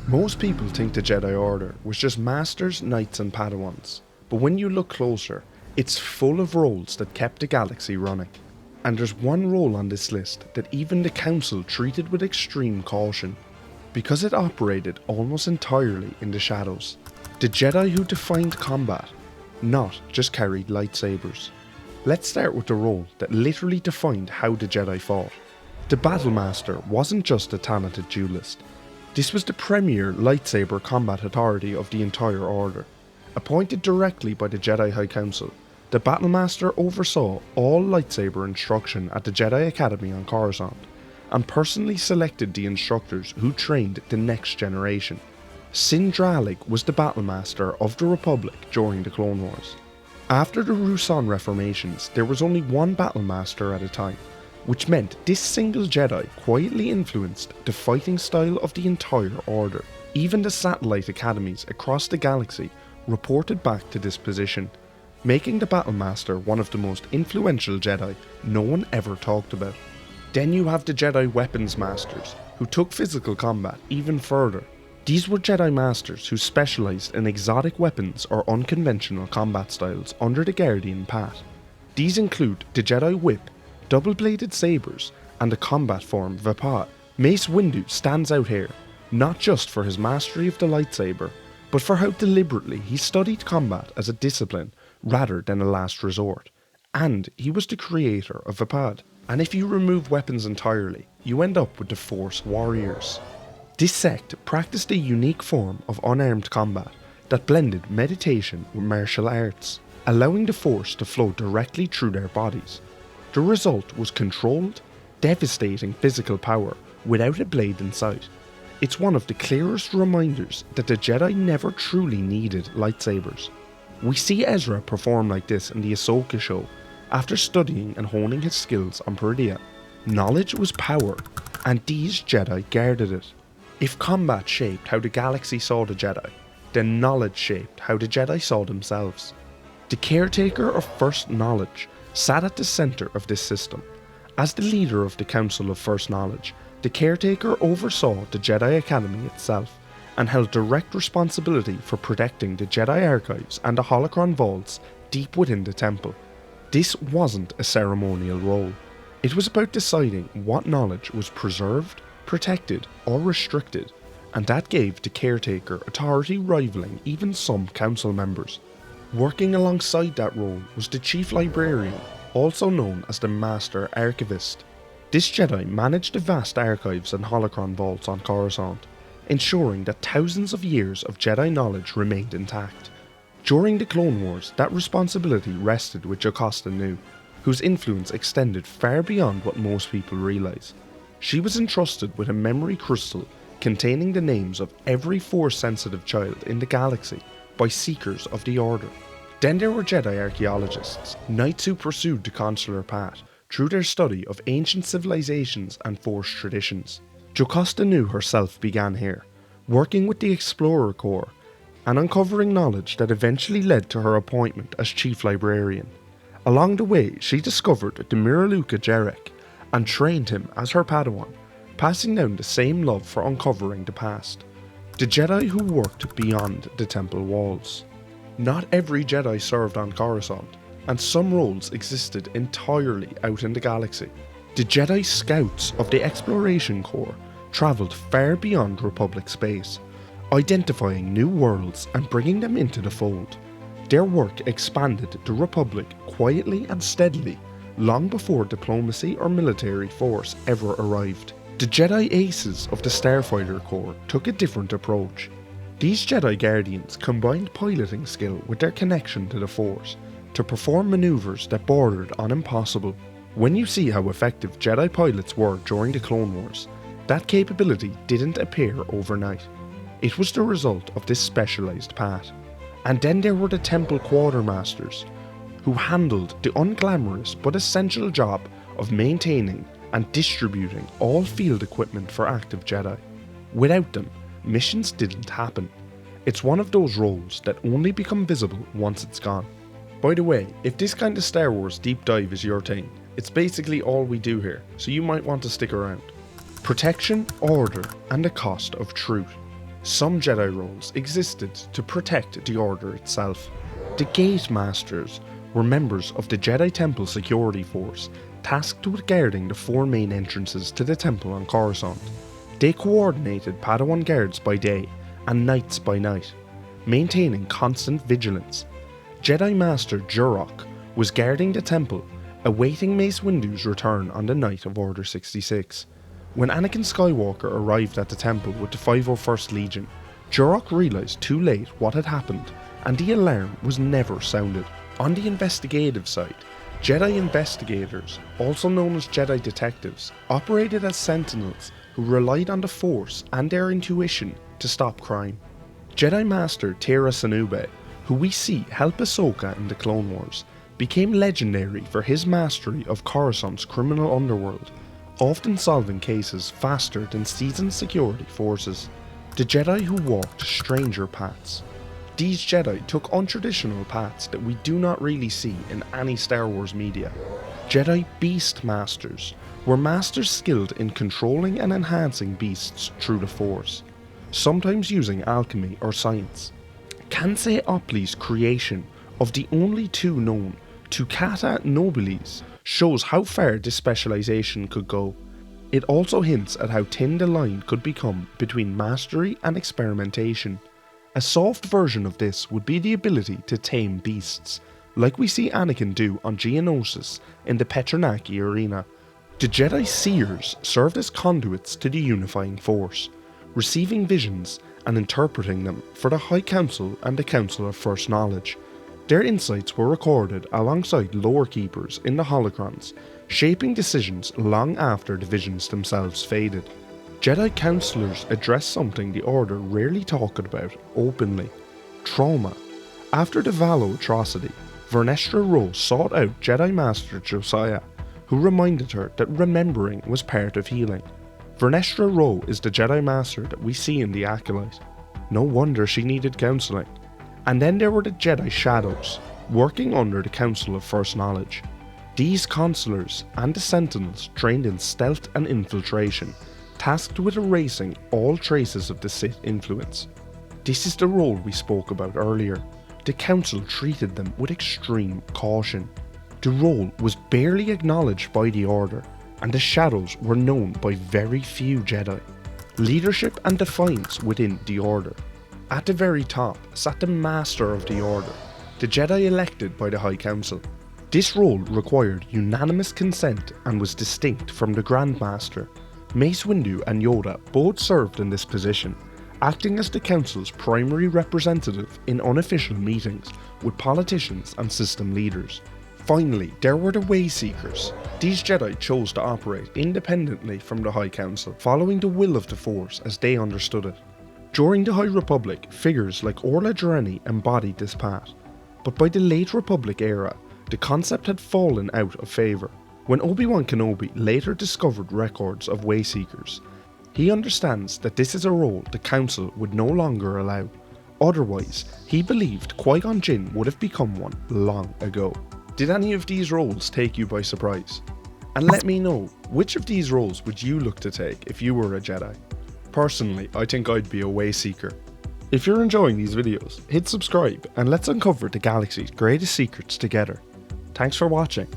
Most people think the Jedi Order was just Masters, Knights and Padawans, but when you look closer, it's full of roles that kept the galaxy running. And there's one role on this list that even the Council treated with extreme caution, because it operated almost entirely in the shadows. The Jedi who defined combat, not just carried lightsabers. Let's start with the role that literally defined how the Jedi fought. The Battlemaster wasn't just a talented duelist. This was the premier lightsaber combat authority of the entire Order. Appointed directly by the Jedi High Council, the Battlemaster oversaw all lightsaber instruction at the Jedi Academy on Coruscant, and personally selected the instructors who trained the next generation. Sindralig was the Battlemaster of the Republic during the Clone Wars. After the Ruusan reformations, there was only one Battlemaster at a time, which meant this single Jedi quietly influenced the fighting style of the entire Order. Even the satellite academies across the galaxy reported back to this position, making the Battlemaster one of the most influential Jedi no one ever talked about. Then you have the Jedi Weapons Masters, who took physical combat even further. These were Jedi Masters who specialised in exotic weapons or unconventional combat styles under the Guardian Path. These include the Jedi Whip, double-bladed sabers, and the combat form Vapat. Mace Windu stands out here, not just for his mastery of the lightsaber, but for how deliberately he studied combat as a discipline rather than a last resort. And he was the creator of Vapat. And if you remove weapons entirely, you end up with the Force Warriors. This sect practiced a unique form of unarmed combat that blended meditation with martial arts, allowing the Force to flow directly through their bodies. The result was controlled, devastating physical power without a blade in sight. It's one of the clearest reminders that the Jedi never truly needed lightsabers. We see Ezra perform like this in the Ahsoka show after studying and honing his skills on Peridea. Knowledge was power, and these Jedi guarded it. If combat shaped how the galaxy saw the Jedi, then knowledge shaped how the Jedi saw themselves. The caretaker of First Knowledge sat at the centre of this system. As the leader of the Council of First Knowledge, the caretaker oversaw the Jedi Academy itself and held direct responsibility for protecting the Jedi archives and the holocron vaults deep within the temple. This wasn't a ceremonial role. It was about deciding what knowledge was preserved, protected, or restricted, and that gave the caretaker authority rivaling even some council members. Working alongside that role was the Chief Librarian, also known as the Master Archivist. This Jedi managed the vast archives and holocron vaults on Coruscant, ensuring that thousands of years of Jedi knowledge remained intact. During the Clone Wars, that responsibility rested with Jocasta Nu, whose influence extended far beyond what most people realise. She was entrusted with a memory crystal containing the names of every Force-sensitive child in the galaxy by Seekers of the Order. Then there were Jedi archaeologists, knights who pursued the consular path through their study of ancient civilizations and Force traditions. Jocasta Nu herself began here, working with the Explorer Corps and uncovering knowledge that eventually led to her appointment as Chief Librarian. Along the way, she discovered the Miraluka Jarek and trained him as her Padawan, passing down the same love for uncovering the past. The Jedi who worked beyond the temple walls. Not every Jedi served on Coruscant, and some roles existed entirely out in the galaxy. The Jedi Scouts of the Exploration Corps travelled far beyond Republic space, identifying new worlds and bringing them into the fold. Their work expanded the Republic quietly and steadily, long before diplomacy or military force ever arrived. The Jedi Aces of the Starfighter Corps took a different approach. These Jedi Guardians combined piloting skill with their connection to the Force to perform maneuvers that bordered on impossible. When you see how effective Jedi pilots were during the Clone Wars, that capability didn't appear overnight. It was the result of this specialised path. And then there were the Temple Quartermasters, who handled the unglamorous but essential job of maintaining and distributing all field equipment for active Jedi. Without them, missions didn't happen. It's one of those roles that only become visible once it's gone. By the way, if this kind of Star Wars deep dive is your thing, it's basically all we do here, so you might want to stick around. Protection, order, and the cost of truth. Some Jedi roles existed to protect the Order itself. The Gate Masters were members of the Jedi Temple Security Force, tasked with guarding the 4 main entrances to the temple on Coruscant. They coordinated Padawan guards by day and knights by night, maintaining constant vigilance. Jedi Master Jurok was guarding the temple, awaiting Mace Windu's return on the night of Order 66. When Anakin Skywalker arrived at the temple with the 501st Legion, Jurok realised too late what had happened, and the alarm was never sounded. On the investigative side, Jedi investigators, also known as Jedi detectives, operated as sentinels who relied on the Force and their intuition to stop crime. Jedi Master Tera Sanube, who we see help Ahsoka in the Clone Wars, became legendary for his mastery of Coruscant's criminal underworld, often solving cases faster than seasoned security forces. The Jedi who walked stranger paths. These Jedi took untraditional paths that we do not really see in any Star Wars media. Jedi Beast Masters were masters skilled in controlling and enhancing beasts through the Force, sometimes using alchemy or science. Kansei Opley's creation of the only 2 known Tucata Nobiles shows how far this specialization could go. It also hints at how thin the line could become between mastery and experimentation. A soft version of this would be the ability to tame beasts, like we see Anakin do on Geonosis in the Petranaki arena. The Jedi Seers served as conduits to the unifying Force, receiving visions and interpreting them for the High Council and the Council of First Knowledge. Their insights were recorded alongside lore keepers in the holocrons, shaping decisions long after the visions themselves faded. Jedi Councillors address something the Order rarely talked about openly: trauma. After the Valo atrocity, Vernestra Rose sought out Jedi Master Josiah, who reminded her that remembering was part of healing. Vernestra Rose is the Jedi Master that we see in the Acolyte. No wonder she needed counselling. And then there were the Jedi Shadows, working under the Council of First Knowledge. These Consulars and the Sentinels trained in stealth and infiltration, tasked with erasing all traces of the Sith influence. This is the role we spoke about earlier. The Council treated them with extreme caution. The role was barely acknowledged by the Order, and the Shadows were known by very few Jedi. Leadership and defiance within the Order. At the very top sat the Master of the Order, the Jedi elected by the High Council. This role required unanimous consent and was distinct from the Grand Master. Mace Windu and Yoda both served in this position, acting as the Council's primary representative in unofficial meetings with politicians and system leaders. Finally, there were the Wayseekers. These Jedi chose to operate independently from the High Council, following the will of the Force as they understood it. During the High Republic, figures like Orla Jareni embodied this path, but by the late Republic era, the concept had fallen out of favour. When Obi-Wan Kenobi later discovered records of Wayseekers, he understands that this is a role the Council would no longer allow. Otherwise, he believed Qui-Gon Jinn would have become one long ago. Did any of these roles take you by surprise? And let me know, which of these roles would you look to take if you were a Jedi? Personally, I think I'd be a Wayseeker. If you're enjoying these videos, hit subscribe and let's uncover the galaxy's greatest secrets together. Thanks for watching.